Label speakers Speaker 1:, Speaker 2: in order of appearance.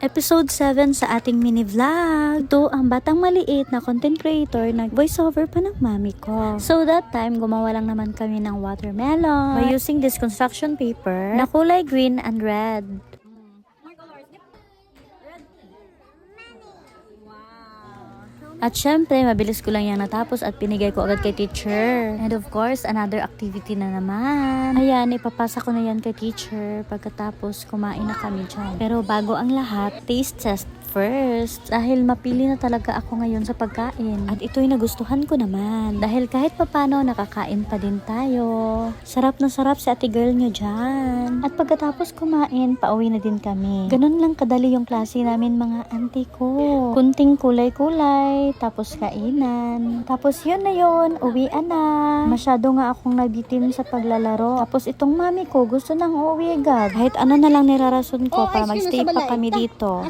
Speaker 1: Episode 7 sa ating mini vlog. Ito ang batang maliit na content creator na voiceover pa ng mami ko. So that time, gumawa lang naman kami ng watermelon by using this construction paper na kulay green and red. At syempre, mabilis ko lang yan natapos at pinigay ko agad kay teacher. And of course, another activity na naman. Ayan, ipapasa ko na yan kay teacher pagkatapos kumain na kami dyan. Pero bago ang lahat, taste test first. Dahil mapili na talaga ako ngayon sa pagkain. At ito'y nagustuhan ko naman. Dahil kahit papano, nakakain pa din tayo. Sarap na sarap si ate girl nyo dyan. At pagkatapos kumain, pauwi na din kami. Ganun lang kadali yung klase namin mga auntie ko. Kunting kulay-kulay, tapos kainan. Tapos yun na yun, uwian na. Masyado nga akong nabitin sa paglalaro. Tapos itong mami ko, gusto nang uuwi agad. Kahit ano na lang nirarason ko para magstay pa kami dito.